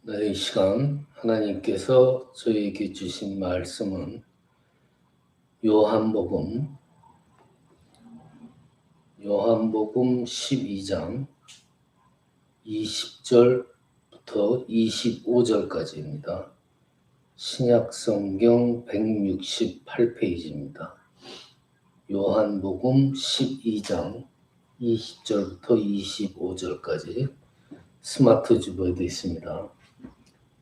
네, 이 시간 하나님께서 저에게 주신 말씀은 요한복음 12장 20절부터 25절까지입니다. 신약성경 168페이지입니다. 요한복음 12장 20절부터 25절까지 스마트 주보에도 있습니다.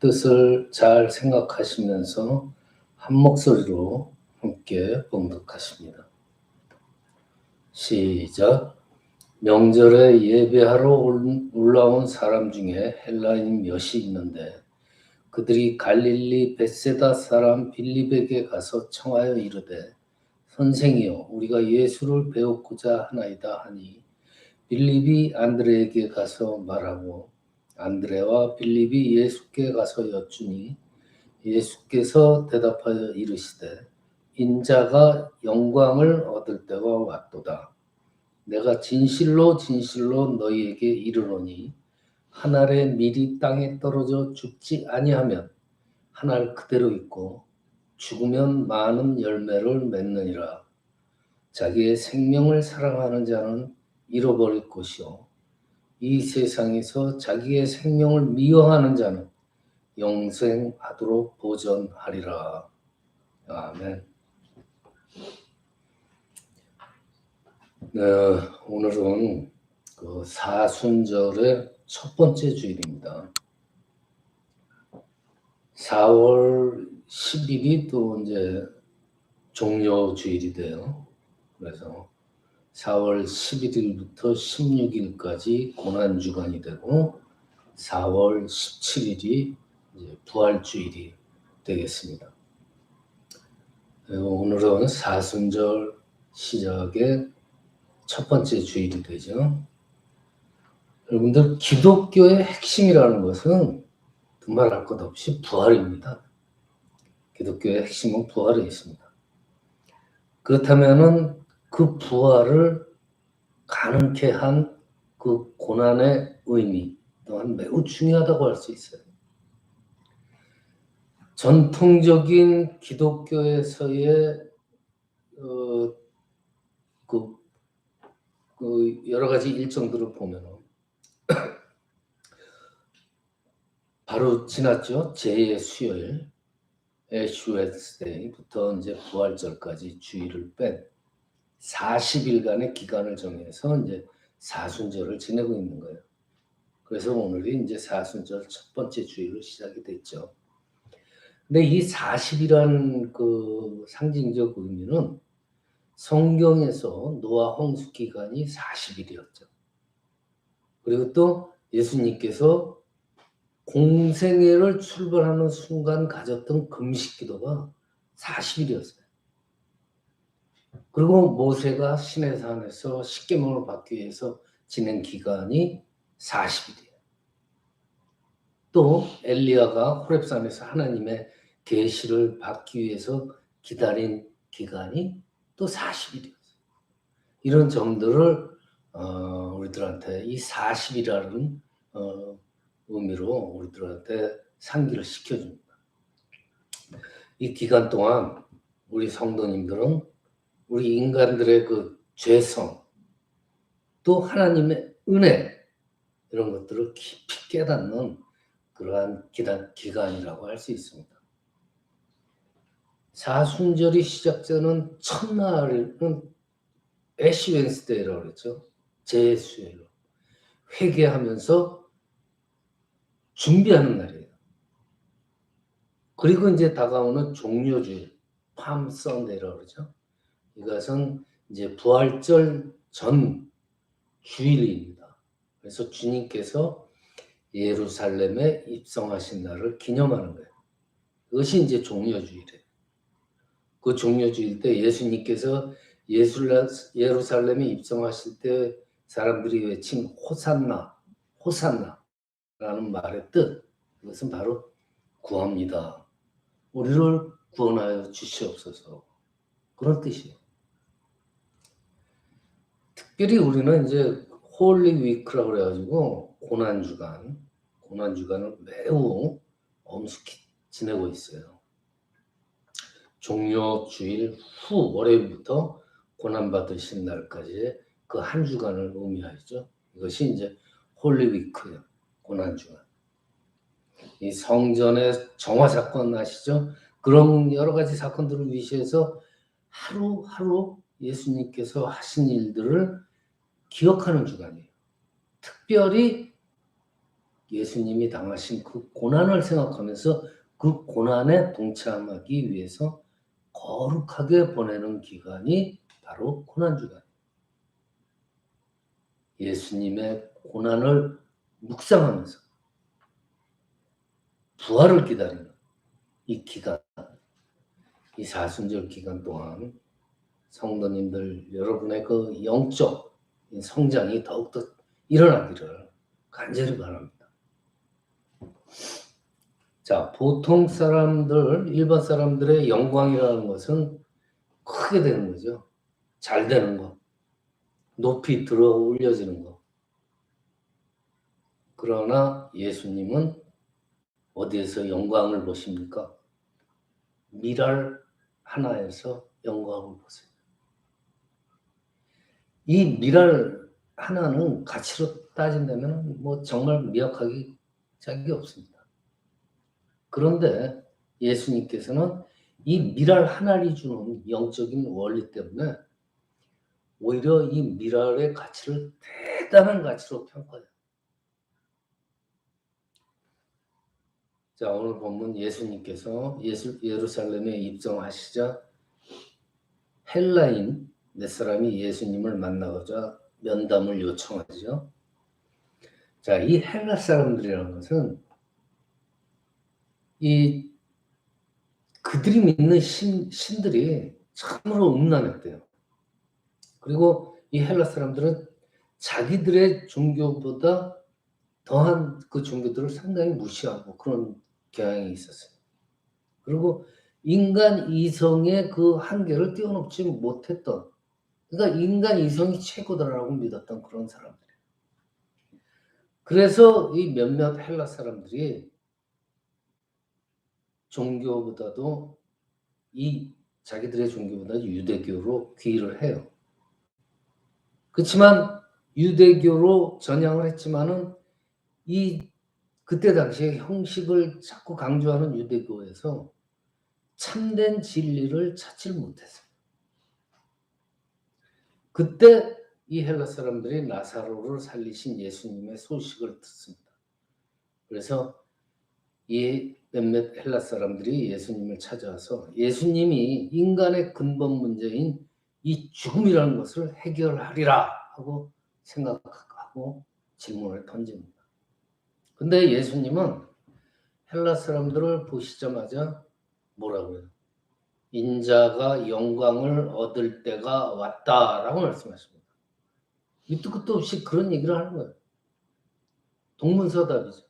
뜻을 잘 생각하시면서 한 목소리로 함께 봉독하십니다. 시작. 명절에 예배하러 올라온 사람 중에 헬라인 몇이 있는데 그들이 갈릴리 벳세다 사람 빌립에게 가서 청하여 이르되 선생이여 우리가 예수를 배우고자 하나이다 하니 빌립이 안드레에게 가서 말하고 안드레와 빌립이 예수께 가서 여쭈니 예수께서 대답하여 이르시되 인자가 영광을 얻을 때가 왔도다. 내가 진실로 진실로 너희에게 이르노니 한 알에 밀이 땅에 떨어져 죽지 아니하면 한 알 그대로 있고 죽으면 많은 열매를 맺느니라. 자기의 생명을 사랑하는 자는 잃어버릴 것이요 이 세상에서 자기의 생명을 미워하는 자는 영생하도록 보전하리라. 아멘. 네, 오늘은 그 사순절의 첫 번째 주일입니다. 4월 10일이 또 이제 종료 주일이 돼요. 그래서 4월 11일부터 16일까지 고난주간이 되고 4월 17일이 이제 부활주일이 되겠습니다. 오늘은 사순절 시작의 첫 번째 주일이 되죠. 여러분들 기독교의 핵심이라는 것은 두말할 것 없이 부활입니다. 기독교의 핵심은 부활에 있습니다. 그렇다면은 그 부활을 가능케 한 그 고난의 의미 또한 매우 중요하다고 할 수 있어요. 전통적인 기독교에서의 여러 가지 일정들을 보면은 바로 지났죠. 제2의 수요일, 애쉬 웨드스데이부터 이제 부활절까지 주일을 뺀 40일간의 기간을 정해서 이제 사순절을 지내고 있는 거예요. 그래서 오늘이 이제 사순절 첫 번째 주일로 시작이 됐죠. 근데 이 40이라는 그 상징적 의미는 성경에서 노아 홍수 기간이 40일이었죠. 그리고 또 예수님께서 공생애를 출발하는 순간 가졌던 금식 기도가 40일이었어요. 그리고 모세가 시내산에서 십계명을 받기 위해서 지낸 기간이 40일이에요. 또 엘리야가 호렙산에서 하나님의 계시를 받기 위해서 기다린 기간이 또 40일이었어요. 이런 점들을 우리들한테 이 40이라는 의미로 우리들한테 상기를 시켜줍니다. 이 기간 동안 우리 성도님들은 우리 인간들의 그 죄성 또 하나님의 은혜 이런 것들을 깊이 깨닫는 그러한 기간이라고 할 수 있습니다. 사순절이 시작되는 첫날은 애쉬 웬스데이라고 그랬죠. 제2수요일 회개하면서 준비하는 날이에요. 그리고 이제 다가오는 종료주일 팜 선데이라고 그러죠. 이것은 이제 부활절 전 주일입니다. 그래서 주님께서 예루살렘에 입성하신 날을 기념하는 거예요. 그것이 이제 종료주일이에요. 그 종료주일 때 예수님께서 예루살렘에 입성하실 때 사람들이 외친 호산나, 호산나라는 말의 뜻, 이것은 바로 구합니다. 우리를 구원하여 주시옵소서. 그런 뜻이에요. 특별히 우리는 이제 홀리 위크라고 그래가지고 고난주간 고난주간을 매우 엄숙히 지내고 있어요. 종료 주일 후 월요일부터 고난받으신 날까지의 그 한 주간을 의미하죠. 이것이 이제 홀리위크예요. 고난주간. 이 성전의 정화 사건 아시죠? 그런 여러 가지 사건들을 위시해서 하루하루 예수님께서 하신 일들을 기억하는 주간이에요. 특별히 예수님이 당하신 그 고난을 생각하면서 그 고난에 동참하기 위해서 거룩하게 보내는 기간이 바로 고난주간이에요. 예수님의 고난을 묵상하면서 부활을 기다리는 이 기간, 이 사순절 기간 동안 성도님들 여러분의 그 영적 성장이 더욱더 일어나기를 간절히 바랍니다. 자, 보통 사람들, 일반 사람들의 영광이라는 것은 크게 되는 거죠. 잘 되는 거, 높이 들어 올려지는 거. 그러나 예수님은 어디에서 영광을 보십니까? 미랄 하나에서 영광을 보세요. 이 미랄 하나는 가치로 따진다면 뭐 정말 미약하기 짝이 없습니다. 그런데 예수님께서는 이 미랄 하나를 주는 영적인 원리 때문에 오히려 이 미랄의 가치를 대단한 가치로 평가해요. 자, 오늘 본문 예수님께서 예루살렘에 입성하시자 헬라인 몇 사람이 예수님을 만나고자 면담을 요청하죠. 자, 이 헬라 사람들이라는 것은 이 그들이 믿는 신들이 참으로 음란했대요. 그리고 이 헬라 사람들은 자기들의 종교보다 더한 그 종교들을 상당히 무시하고 그런 경향이 있었어요. 그리고 인간 이성의 그 한계를 뛰어넘지 못했던, 그러니까 인간 이성이 최고다라고 믿었던 그런 사람들이에요. 그래서 이 몇몇 헬라 사람들이 종교보다도 자기들의 종교보다 유대교로 귀의를 해요. 그렇지만 유대교로 전향을 했지만은 그때 당시에 형식을 자꾸 강조하는 유대교에서 참된 진리를 찾지 못했어요. 그때 이 헬라 사람들이 나사로를 살리신 예수님의 소식을 듣습니다. 그래서 이 몇몇 헬라 사람들이 예수님을 찾아와서 예수님이 인간의 근본 문제인 이 죽음이라는 것을 해결하리라 하고 생각하고 질문을 던집니다. 근데 예수님은 헬라 사람들을 보시자마자 뭐라고 해요? 인자가 영광을 얻을 때가 왔다라고 말씀하십니다. 밑도 끝도 없이 그런 얘기를 하는 거예요. 동문서답이죠.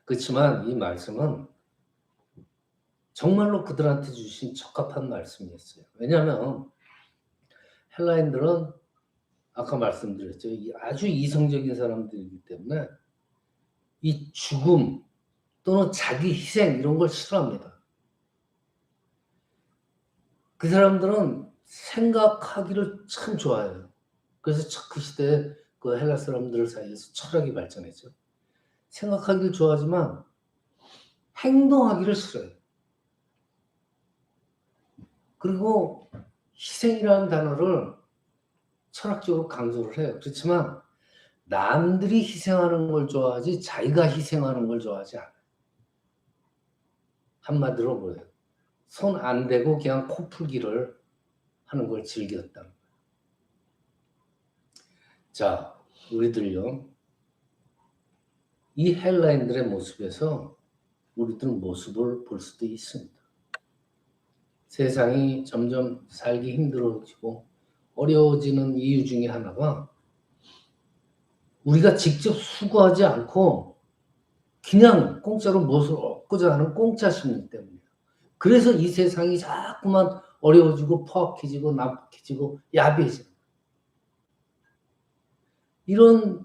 그렇지만 이 말씀은 정말로 그들한테 주신 적합한 말씀이었어요. 왜냐하면 헬라인들은 아까 말씀드렸죠. 아주 이성적인 사람들이기 때문에 이 죽음 또는 자기 희생 이런 걸 싫어합니다. 그 사람들은 생각하기를 참 좋아해요. 그래서 그 시대에 그 헬라 사람들 사이에서 철학이 발전했죠. 생각하기를 좋아하지만 행동하기를 싫어요. 그리고 희생이라는 단어를 철학적으로 강조를 해요. 그렇지만 남들이 희생하는 걸 좋아하지 자기가 희생하는 걸 좋아하지 않아요. 한마디로 뭐예요? 손 안 대고 그냥 코 풀기를 하는 걸 즐겼다. 자, 우리들요. 이 헬라인들의 모습에서 우리들 모습을 볼 수도 있습니다. 세상이 점점 살기 힘들어지고 어려워지는 이유 중에 하나가 우리가 직접 수고하지 않고 그냥 공짜로 무엇을 얻고자 하는 공짜 심리 때문이에요. 그래서 이 세상이 자꾸만 어려워지고 포악해지고 난폭해지고 야비해져요. 이런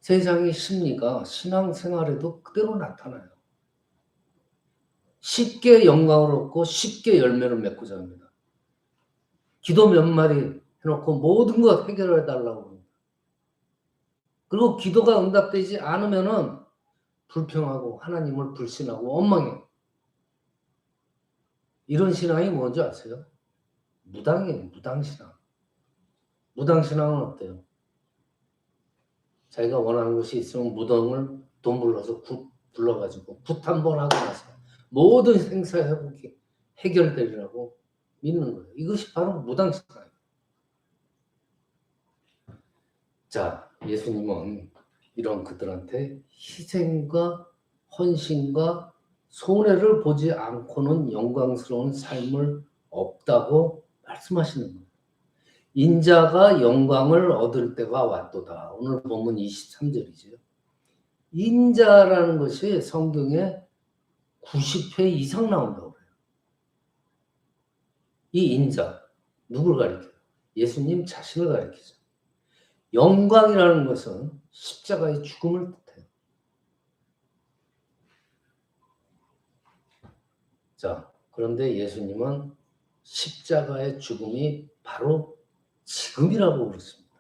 세상의 심리가 신앙생활에도 그대로 나타나요. 쉽게 영광을 얻고 쉽게 열매를 맺고자 합니다. 기도 몇 마디 해놓고 모든 것 해결해 달라고 합니다. 그리고 기도가 응답되지 않으면은 불평하고 하나님을 불신하고 원망해요. 이런 신앙이 뭔지 아세요? 무당이에요. 무당신앙. 무당신앙은 어때요? 자기가 원하는 것이 있으면 무당을 돈 불러서 불러가지고 굿 한 번 하고 나서 모든 생사 회복이 해결되리라고 믿는 거예요. 이것이 바로 무당신앙이에요. 자, 예수님은 이런 그들한테 희생과 헌신과 손해를 보지 않고는 영광스러운 삶을 없다고 말씀하시는 거예요. 인자가 영광을 얻을 때가 왔도다. 오늘 본문 23절이죠. 인자라는 것이 성경에 90회 이상 나온다고 그래요. 이 인자, 누굴 가리켜요? 예수님 자신을 가리키죠. 영광이라는 것은 십자가의 죽음을 뜻해요. 자, 그런데 예수님은 십자가의 죽음이 바로 지금이라고 그랬습니다.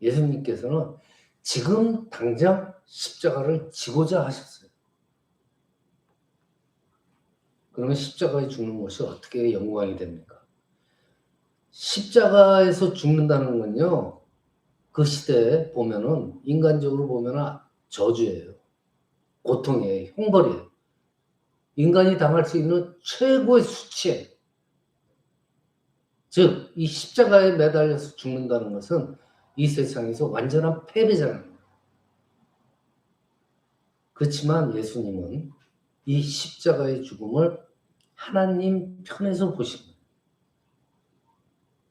예수님께서는 지금 당장 십자가를 지고자 하셨어요. 그러면 십자가에 죽는 것이 어떻게 영광이 됩니까? 십자가에서 죽는다는 건요, 그 시대에 보면은, 인간적으로 보면은 저주예요. 고통이에요. 형벌이에요. 인간이 당할 수 있는 최고의 수치예요. 즉, 이 십자가에 매달려서 죽는다는 것은 이 세상에서 완전한 패배잖아요. 그렇지만 예수님은 이 십자가의 죽음을 하나님 편에서 보신 거예요.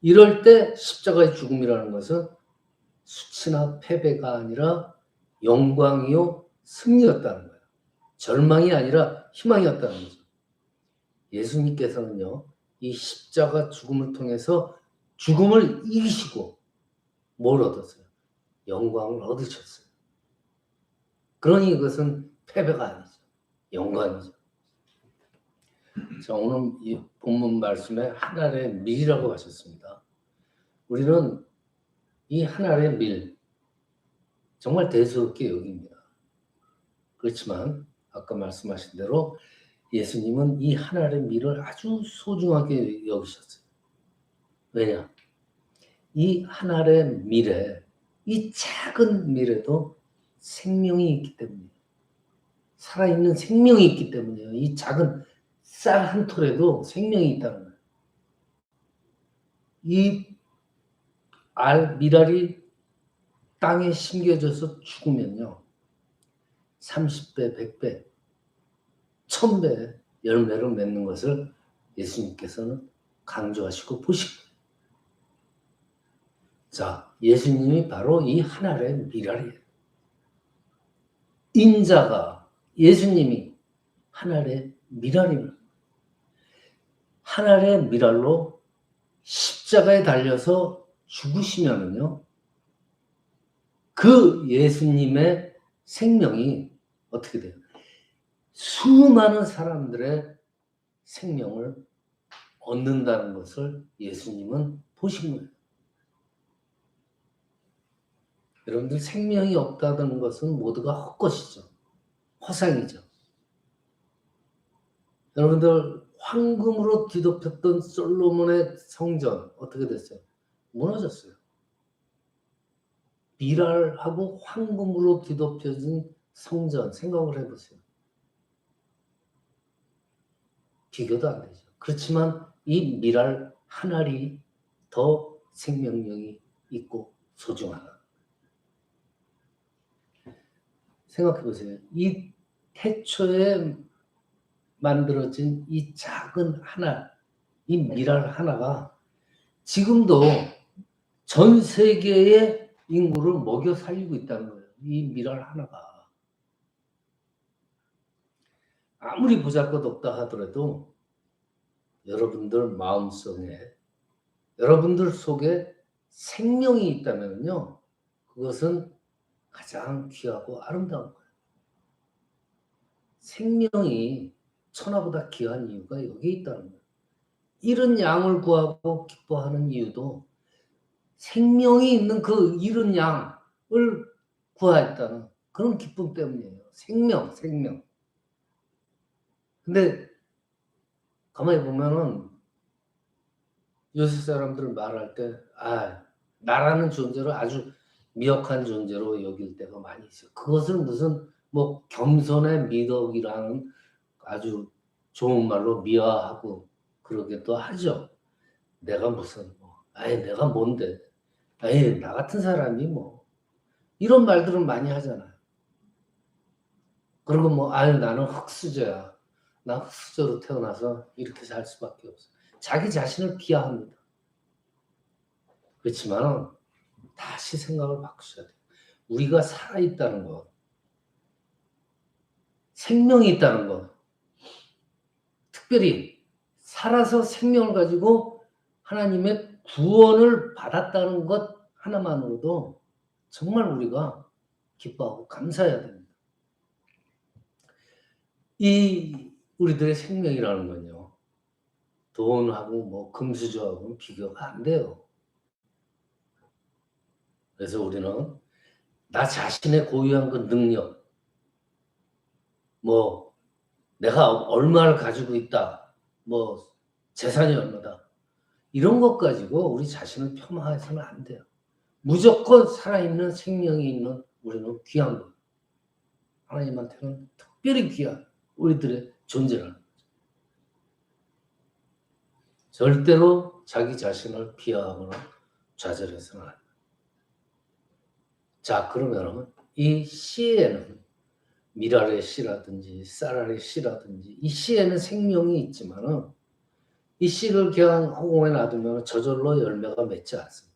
이럴 때 십자가의 죽음이라는 것은 수치나 패배가 아니라 영광이요 승리였다는 거예요. 절망이 아니라 희망이었다는 거죠. 예수님께서는요, 이 십자가 죽음을 통해서 죽음을 이기시고 뭘 얻었어요? 영광을 얻으셨어요. 그러니 이것은 패배가 아니죠. 영광이죠. 자, 오늘 이 본문 말씀에 하늘의 밀이라고 하셨습니다. 우리는 이 하늘의 밀, 정말 대수롭게 여깁니다. 그렇지만 아까 말씀하신 대로 예수님은 이 하늘의 밀을 아주 소중하게 여기셨어요. 왜냐? 이 하늘의 밀에, 이 작은 밀에도 생명이 있기 때문이에요. 살아있는 생명이 있기 때문이에요. 이 작은 쌀 한 톨에도 생명이 있다는 거예요. 이 밀알이 땅에 심겨져서 죽으면요, 30배, 100배, 1000배 열매를 맺는 것을 예수님께서는 강조하시고 보시고. 자, 예수님이 바로 이 하늘의 밀알이에요. 인자가, 예수님이 하늘의 밀알입니다. 하늘의 밀알로 십자가에 달려서 죽으시면은요, 그 예수님의 생명이 어떻게 돼요? 수많은 사람들의 생명을 얻는다는 것을 예수님은 보신 거예요. 여러분들, 생명이 없다는 것은 모두가 헛것이죠. 허상이죠. 여러분들, 황금으로 뒤덮였던 솔로몬의 성전 어떻게 됐어요? 무너졌어요. 밀알하고 황금으로 뒤덮여진 성전 생각을 해보세요. 비교도 안 되죠. 그렇지만 이 밀알 한 알이 더 생명력이 있고 소중하다. 생각해 보세요. 이 태초에 만들어진 이 작은 하나, 이 밀알 하나가 지금도 전 세계의 인구를 먹여 살리고 있다는 거예요. 이 밀알 하나가. 아무리 보잘것없다 하더라도 여러분들 마음속에, 여러분들 속에 생명이 있다면요, 그것은 가장 귀하고 아름다운 거예요. 생명이 천하보다 귀한 이유가 여기에 있다는 거예요. 잃은 양을 구하고 기뻐하는 이유도 생명이 있는 그 잃은 양을 구하였다는 그런 기쁨 때문이에요. 생명. 근데 가만히 보면은 요새 사람들 말할 때, 나라는 존재를 아주 미혹한 존재로 여길 때가 많이 있어요. 그것을 무슨 뭐 겸손의 미덕이라는 아주 좋은 말로 미화하고 그러기도 하죠. 내가 무슨 내가 뭔데? 나 같은 사람이 뭐 이런 말들은 많이 하잖아요. 그리고 나는 흙수저야. 나 흙수저로 태어나서 이렇게 살 수밖에 없어. 자기 자신을 비하합니다. 그렇지만 다시 생각을 바꾸셔야 돼요. 우리가 살아있다는 것, 생명이 있다는 것, 특별히 살아서 생명을 가지고 하나님의 구원을 받았다는 것 하나만으로도 정말 우리가 기뻐하고 감사해야 됩니다. 이 우리들의 생명이라는 건요, 돈하고 금수저하고는 비교가 안 돼요. 그래서 우리는 나 자신의 고유한 그 능력, 내가 얼마를 가지고 있다, 재산이 얼마다, 이런 것 가지고 우리 자신을 폄하해서는 안 돼요. 무조건 살아있는 생명이 있는 우리는 귀한 것. 하나님한테는 특별히 귀한 우리들의 존재라는 거죠. 절대로 자기 자신을 비하하거나 좌절해서는 안 돼요. 자, 그러면 이 시에는 미랄의 씨라든지 쌀알의 씨라든지 이 씨에는 생명이 있지만은 이 씨를 그냥 허공에 놔두면 저절로 열매가 맺지 않습니다.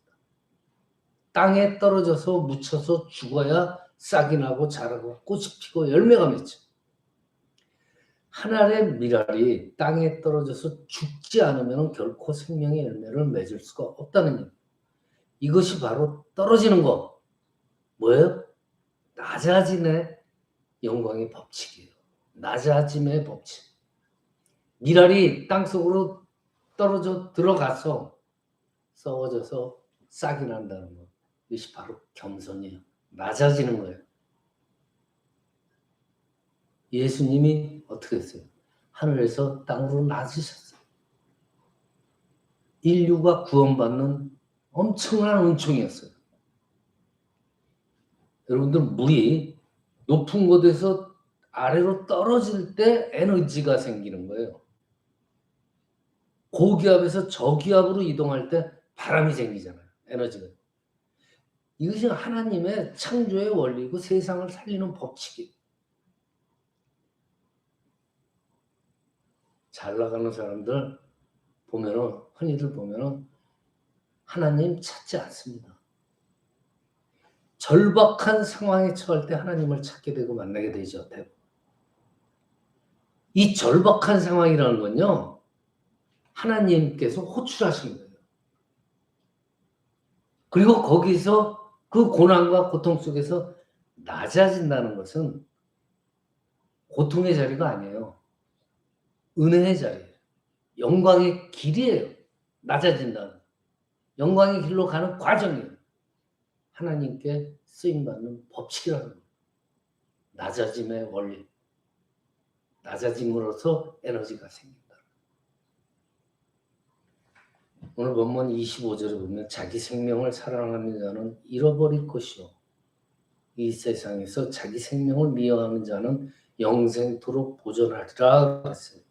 땅에 떨어져서 묻혀서 죽어야 싹이 나고 자라고 꽃이 피고 열매가 맺죠. 하늘의 미랄이 땅에 떨어져서 죽지 않으면 결코 생명의 열매를 맺을 수가 없다는 얘기예요. 이것이 바로 떨어지는 거. 뭐예요? 낮아짐의 영광의 법칙이에요. 낮아짐의 법칙. 미랄이 땅속으로 떨어져 들어가서 썩어져서 싹이 난다는 거. 이것이 바로 겸손이에요. 낮아지는 거예요. 예수님이 어떻게 했어요? 하늘에서 땅으로 낮으셨어요. 인류가 구원받는 엄청난 은총이었어요. 여러분들, 물이 높은 곳에서 아래로 떨어질 때 에너지가 생기는 거예요. 고기압에서 저기압으로 이동할 때 바람이 생기잖아요. 에너지가. 이것이 하나님의 창조의 원리고 세상을 살리는 법칙이에요. 잘 나가는 사람들 보면은, 흔히들 보면은 하나님 찾지 않습니다. 절박한 상황에 처할 때 하나님을 찾게 되고 만나게 되죠. 이 절박한 상황이라는 건요, 하나님께서 호출하신 거예요. 그리고 거기서 그 고난과 고통 속에서 낮아진다는 것은 고통의 자리가 아니에요. 은혜의 자리예요. 영광의 길이에요. 낮아진다는. 영광의 길로 가는 과정이에요. 하나님께 쓰임받는 법칙이라는 거예요. 낮아짐의 원리. 낮아짐으로써 에너지가 생긴다. 오늘 본문 25절에 보면 자기 생명을 사랑하는 자는 잃어버릴 것이요. 이 세상에서 자기 생명을 미워하는 자는 영생토록 보존하리라 했어요.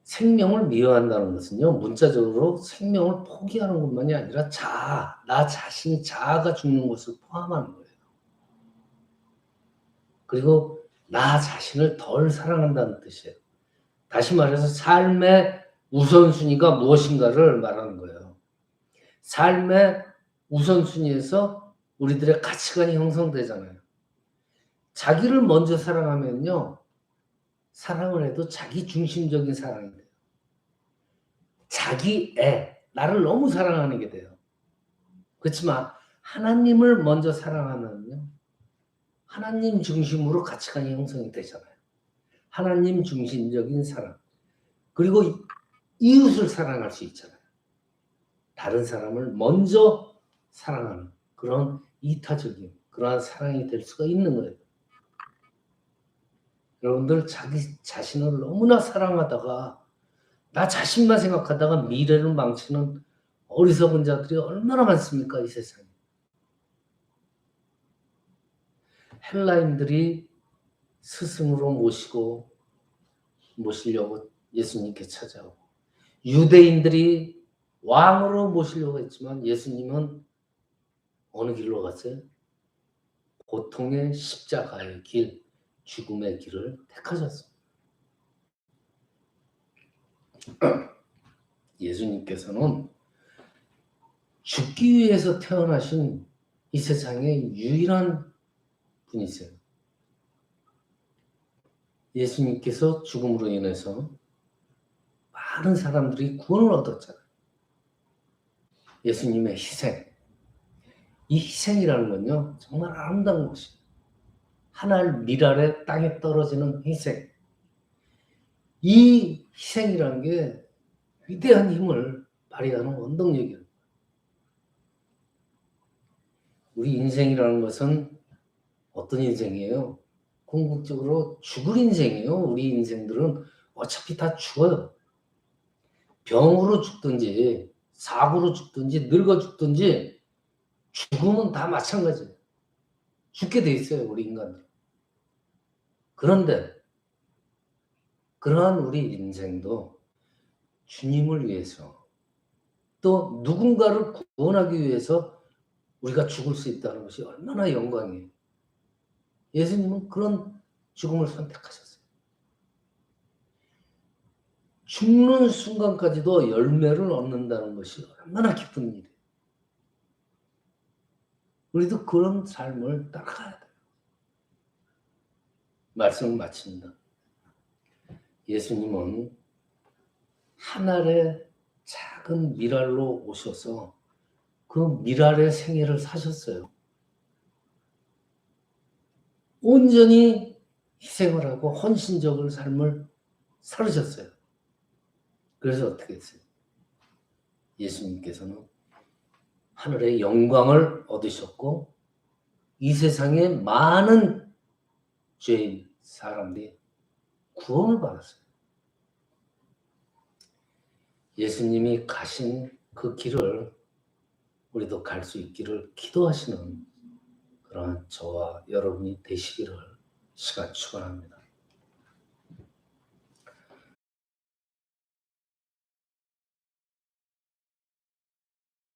생명을 미워한다는 것은요, 문자적으로 생명을 포기하는 것만이 아니라 나 자신이 자아가 죽는 것을 포함하는 거예요. 그리고 나 자신을 덜 사랑한다는 뜻이에요. 다시 말해서 삶의 우선순위가 무엇인가를 말하는 거예요. 삶의 우선순위에서 우리들의 가치관이 형성되잖아요. 자기를 먼저 사랑하면요, 사랑을 해도 자기 중심적인 사랑이 돼요. 자기 나를 너무 사랑하는 게 돼요. 그렇지만 하나님을 먼저 사랑하면요, 하나님 중심으로 가치관이 형성이 되잖아요. 하나님 중심적인 사랑. 그리고 이웃을 사랑할 수 있잖아요. 다른 사람을 먼저 사랑하는 그런 이타적인 그러한 사랑이 될 수가 있는 거예요. 여러분들 자기 자신을 너무나 사랑하다가 나 자신만 생각하다가 미래를 망치는 어리석은 자들이 얼마나 많습니까, 이 세상에. 헬라인들이 스승으로 모시려고 예수님께 찾아오고, 유대인들이 왕으로 모시려고 했지만 예수님은 어느 길로 갔어요? 고통의 십자가의 길, 죽음의 길을 택하셨습니다. 예수님께서는 죽기 위해서 태어나신 이 세상의 유일한 분이세요. 예수님께서 죽음으로 인해서 많은 사람들이 구원을 얻었잖아요. 예수님의 희생. 이 희생이라는 건요, 정말 아름다운 것이에요. 하늘 밀 아래 땅에 떨어지는 희생. 이 희생이라는 게 위대한 힘을 발휘하는 원동력이에요. 우리 인생이라는 것은 어떤 인생이에요? 궁극적으로 죽을 인생이에요. 우리 인생들은 어차피 다 죽어요. 병으로 죽든지 사고로 죽든지 늙어 죽든지 죽음은 다 마찬가지예요. 죽게 돼 있어요, 우리 인간들. 그런데 그러한 우리 인생도 주님을 위해서 또 누군가를 구원하기 위해서 우리가 죽을 수 있다는 것이 얼마나 영광이에요. 예수님은 그런 죽음을 선택하셨어요. 죽는 순간까지도 열매를 얻는다는 것이 얼마나 기쁜 일이에요. 우리도 그런 삶을 따라가야 돼요. 말씀을 마칩니다. 예수님은 하늘의 작은 밀알로 오셔서 그 밀알의 생애를 사셨어요. 온전히 희생을 하고 헌신적인 삶을 살으셨어요. 그래서 어떻게 했어요? 예수님께서는 하늘의 영광을 얻으셨고 이 세상에 많은 죄인 사람들이 구원을 받았어요. 예수님이 가신 그 길을 우리도 갈 수 있기를 기도하시는 그러한 저와 여러분이 되시기를 시간 축원합니다.